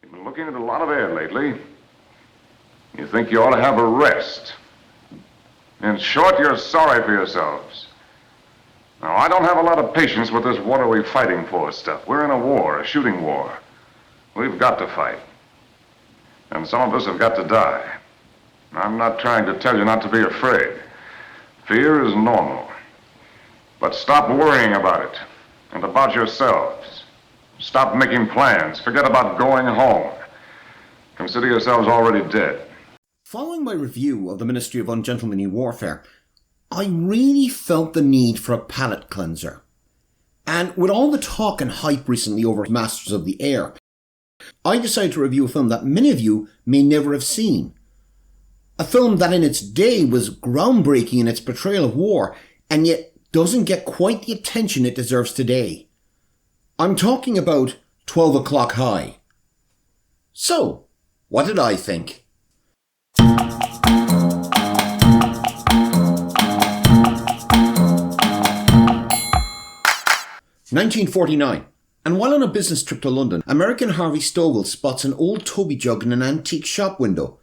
You've been looking at a lot of air lately. You think you ought to have a rest. In short, you're sorry for yourselves. Now, I don't have a lot of patience with this what are we fighting for stuff. We're in a war, a shooting war. We've got to fight. And some of us have got to die. I'm not trying to tell you not to be afraid. Fear is normal. But stop worrying about it and about yourselves. Stop making plans. Forget about going home. Consider yourselves already dead. Following my review of the Ministry of Ungentlemanly Warfare, I really felt the need for a palate cleanser. And with all the talk and hype recently over Masters of the Air, I decided to review a film that many of you may never have seen. A film that in its day was groundbreaking in its portrayal of war, and yet doesn't get quite the attention it deserves today. I'm talking about 12 O'Clock High. So, what did I think? 1949, and while on a business trip to London, American Harvey Stovall spots an old Toby jug in an antique shop window.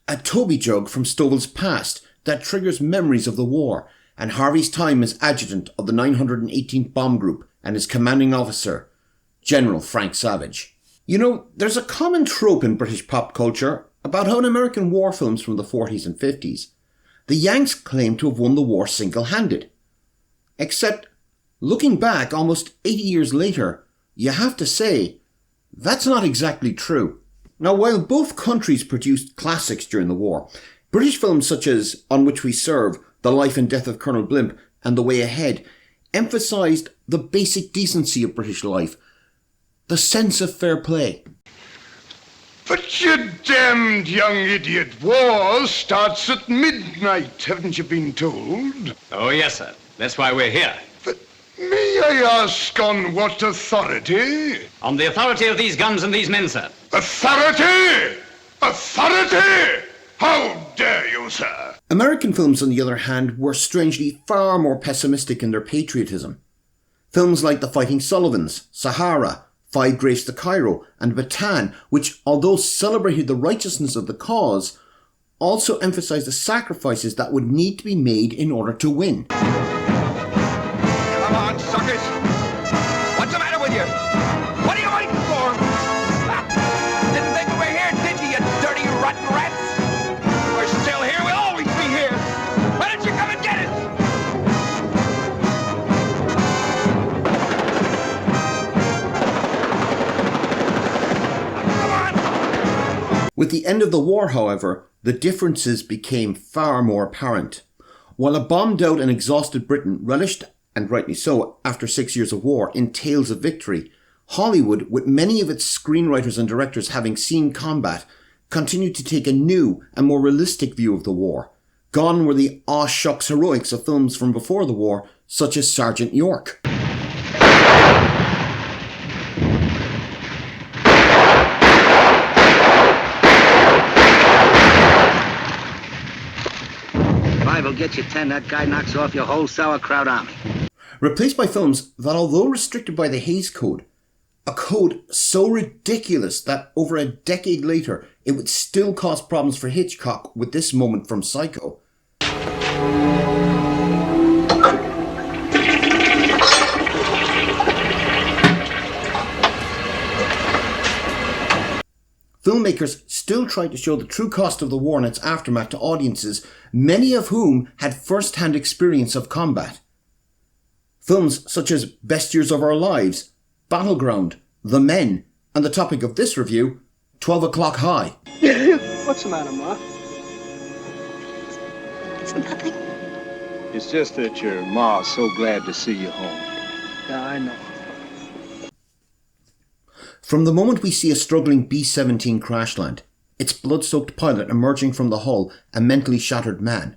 A Toby jug from Stovall's past that triggers memories of the war and Harvey's time as adjutant of the 918th Bomb Group and his commanding officer, General Frank Savage. You know, there's a common trope in British pop culture about how in American war films from the 40s and 50s, the Yanks claim to have won the war single-handed. Except, looking back almost 80 years later, you have to say, that's not exactly true. Now, while both countries produced classics during the war, British films such as On Which We Serve, The Life and Death of Colonel Blimp, and The Way Ahead emphasised the basic decency of British life, the sense of fair play. But you damned young idiot, war starts at midnight, haven't you been told? Oh, yes, sir. That's why we're here. But may I ask on what authority? On the authority of these guns and these men, sir. Authority! Authority! How dare you, sir? American films, on the other hand, were strangely far more pessimistic in their patriotism. Films like The Fighting Sullivans, Sahara, Five Graves to Cairo, and Bataan, which, although celebrated the righteousness of the cause, also emphasised the sacrifices that would need to be made in order to win. Come on, suckers! What's the matter with you? What are you waiting for? Didn't think we were here, did you, you dirty, rotten rats? We're still here, we'll always be here! Why don't you come and get it? With the end of the war, however, the differences became far more apparent. While a bombed-out and exhausted Britain relished, and rightly so, after 6 years of war, in tales of victory, Hollywood, with many of its screenwriters and directors having seen combat, continued to take a new and more realistic view of the war. Gone were the aw shucks heroics of films from before the war, such as Sergeant York. Will get you 10, that guy knocks off your whole sauerkraut army. Replaced by films that, although restricted by the Hays Code, a code so ridiculous that over a decade later it would still cause problems for Hitchcock with this moment from Psycho. Filmmakers still tried to show the true cost of the war and its aftermath to audiences, many of whom had first-hand experience of combat. Films such as Best Years of Our Lives, Battleground, The Men, and the topic of this review, 12 O'Clock High. What's the matter, Ma? It's nothing. It's just that your Ma's so glad to see you home. Yeah, I know. From the moment we see a struggling B-17 crash land, its blood-soaked pilot emerging from the hull a mentally shattered man,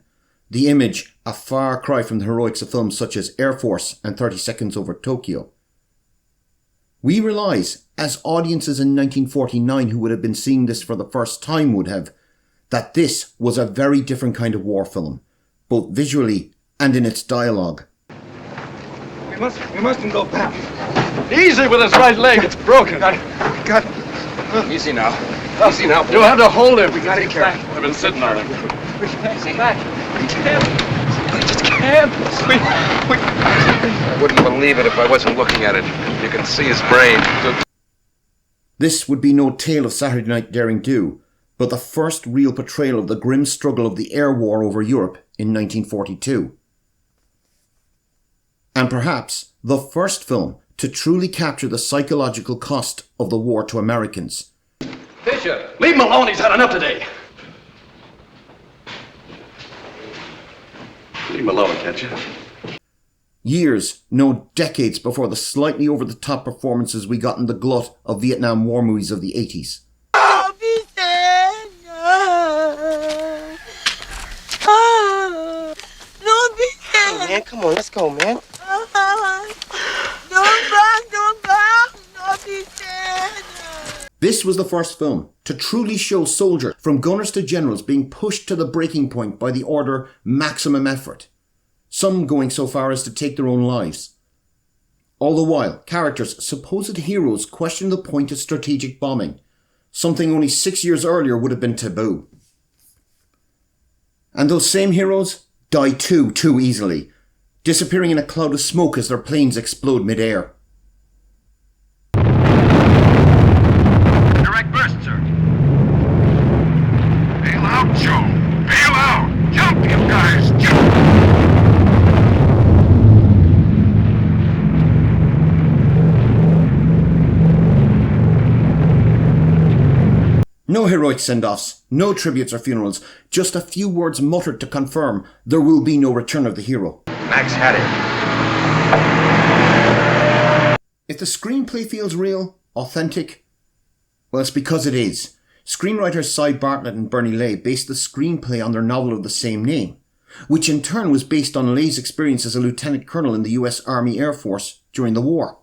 the image a far cry from the heroics of films such as Air Force and 30 Seconds Over Tokyo. We realise, as audiences in 1949 who would have been seeing this for the first time would have, that this was a very different kind of war film, both visually and in its dialogue. We mustn't go back. Easy with his right leg, it's broken. Got Easy now. Easy now. You'll have to hold him. We gotta be careful. I've been sitting on him. I wouldn't believe it if I wasn't looking at it. You can see his brain. This would be no tale of Saturday Night Daring Do, but the first real portrayal of the grim struggle of the air war over Europe in 1942. And perhaps the first film to truly capture the psychological cost of the war to Americans. Bishop, leave him alone. He's had enough today. Leave him alone, can't you? Years, no decades before the slightly over-the-top performances we got in the glut of Vietnam War movies of the 80s. Hey man, come on, let's go, man. This was the first film to truly show soldiers, from gunners to generals, being pushed to the breaking point by the order maximum effort, some going so far as to take their own lives. All the while, characters, supposed heroes, questioned the point of strategic bombing, something only 6 years earlier would have been taboo. And those same heroes die too easily, disappearing in a cloud of smoke as their planes explode mid-air. Direct burst, sir. Bail out, Joe. Bail out. Jump, you guys. Jump. No heroic send-offs, no tributes or funerals, just a few words muttered to confirm there will be no return of the hero. Max had it. If the screenplay feels real, authentic, well, it's because it is. Screenwriters Cy Bartlett and Bernie Lay based the screenplay on their novel of the same name, which in turn was based on Lay's experience as a lieutenant colonel in the US Army Air Force during the war.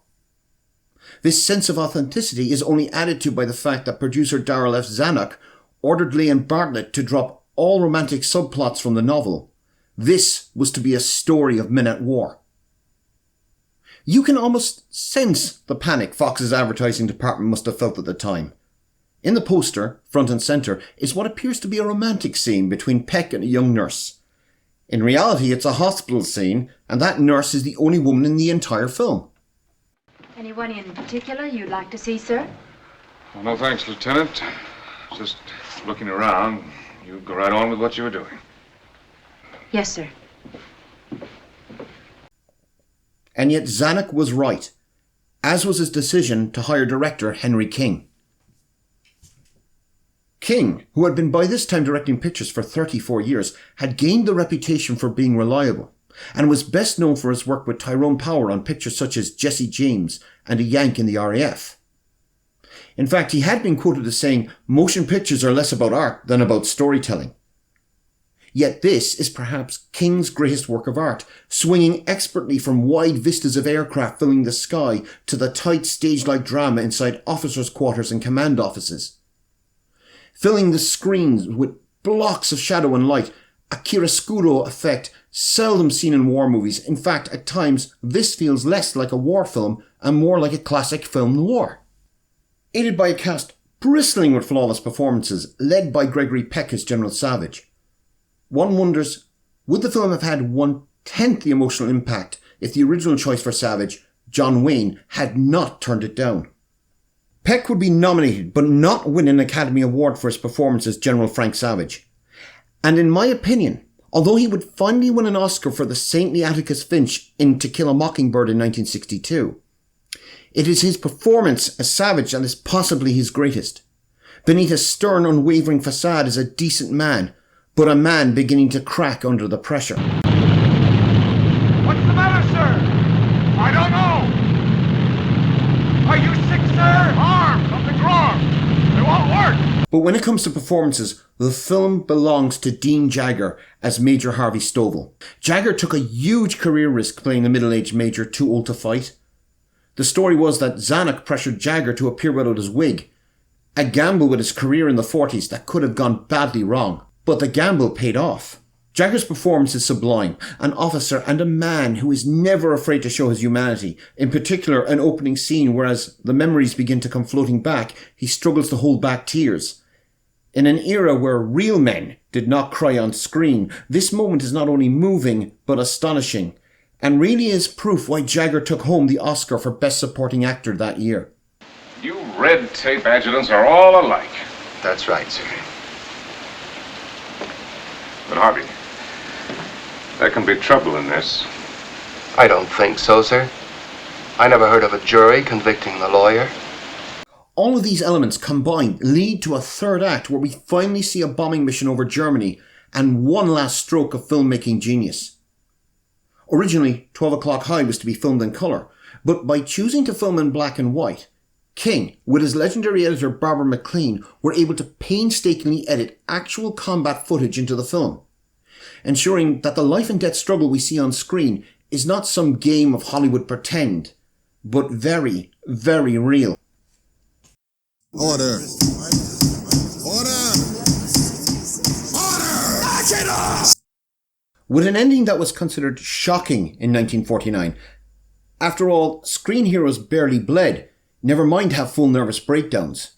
This sense of authenticity is only added to by the fact that producer Darrell F. Zanuck ordered Lay and Bartlett to drop all romantic subplots from the novel. This was to be a story of men at war. You can almost sense the panic Fox's advertising department must have felt at the time. In the poster, front and centre, is what appears to be a romantic scene between Peck and a young nurse. In reality, it's a hospital scene, and that nurse is the only woman in the entire film. Anyone in particular you'd like to see, sir? Well, no thanks, Lieutenant. Just looking around. You go right on with what you were doing. Yes, sir. And yet Zanuck was right, as was his decision to hire director Henry King. King, who had been by this time directing pictures for 34 years, had gained the reputation for being reliable, and was best known for his work with Tyrone Power on pictures such as Jesse James and A Yank in the RAF. In fact, he had been quoted as saying, "Motion pictures are less about art than about storytelling." Yet this is perhaps King's greatest work of art, swinging expertly from wide vistas of aircraft filling the sky to the tight stage-like drama inside officers' quarters and command offices. Filling the screens with blocks of shadow and light, a chiaroscuro effect seldom seen in war movies. In fact, at times, this feels less like a war film and more like a classic film noir. Aided by a cast bristling with flawless performances, led by Gregory Peck as General Savage. One wonders, would the film have had 1/10 the emotional impact if the original choice for Savage, John Wayne, had not turned it down? Peck would be nominated but not win an Academy Award for his performance as General Frank Savage. And in my opinion, although he would finally win an Oscar for the saintly Atticus Finch in To Kill a Mockingbird in 1962, it is his performance as Savage that is possibly his greatest. Beneath a stern, unwavering facade is a decent man, but a man beginning to crack under the pressure. What's the matter, sir? I don't know. Are you sick, sir? Arm, something's wrong. It won't work. But when it comes to performances, the film belongs to Dean Jagger as Major Harvey Stovall. Jagger took a huge career risk playing a middle-aged major too old to fight. The story was that Zanuck pressured Jagger to appear without his wig, a gamble with his career in the 40s that could have gone badly wrong. But the gamble paid off. Jagger's performance is sublime, an officer and a man who is never afraid to show his humanity. In particular, an opening scene where as the memories begin to come floating back, he struggles to hold back tears. In an era where real men did not cry on screen, this moment is not only moving, but astonishing, and really is proof why Jagger took home the Oscar for Best Supporting Actor that year. You red tape adjutants are all alike. That's right, sir. But Harvey, there can be trouble in this. I don't think so, sir. I never heard of a jury convicting the lawyer. All of these elements combined lead to a third act where we finally see a bombing mission over Germany and one last stroke of filmmaking genius. Originally, 12 O'Clock High was to be filmed in colour, but by choosing to film in black and white, King, with his legendary editor Barbara McLean, were able to painstakingly edit actual combat footage into the film, ensuring that the life and death struggle we see on screen is not some game of Hollywood pretend, but very, very real. Order! Order! Order! With an ending that was considered shocking in 1949. After all, screen heroes barely bled, never mind have full nervous breakdowns.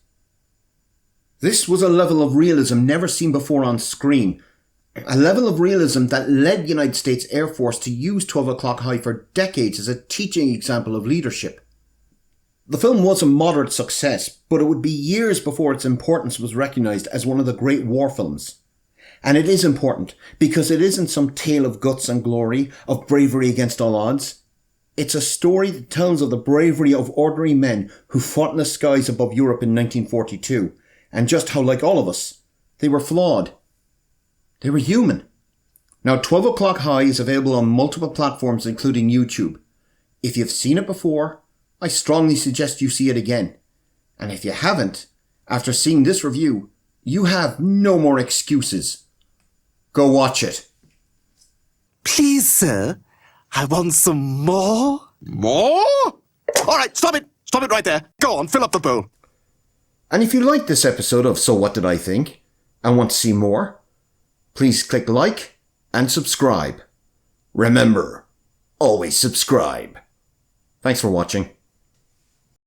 This was a level of realism never seen before on screen, a level of realism that led the United States Air Force to use 12 O'Clock High for decades as a teaching example of leadership. The film was a moderate success, but it would be years before its importance was recognised as one of the great war films. And it is important, because it isn't some tale of guts and glory, of bravery against all odds. It's a story that tells of the bravery of ordinary men who fought in the skies above Europe in 1942, and just how, like all of us, they were flawed. They were human. Now, 12 O'Clock High is available on multiple platforms, including YouTube. If you've seen it before, I strongly suggest you see it again. And if you haven't, after seeing this review, you have no more excuses. Go watch it. Please, sir, I want some more. More? All right, stop it. Stop it right there. Go on, fill up the bowl. And if you liked this episode of So What Did I Think and want to see more, please click like and subscribe. Remember, always subscribe. Thanks for watching.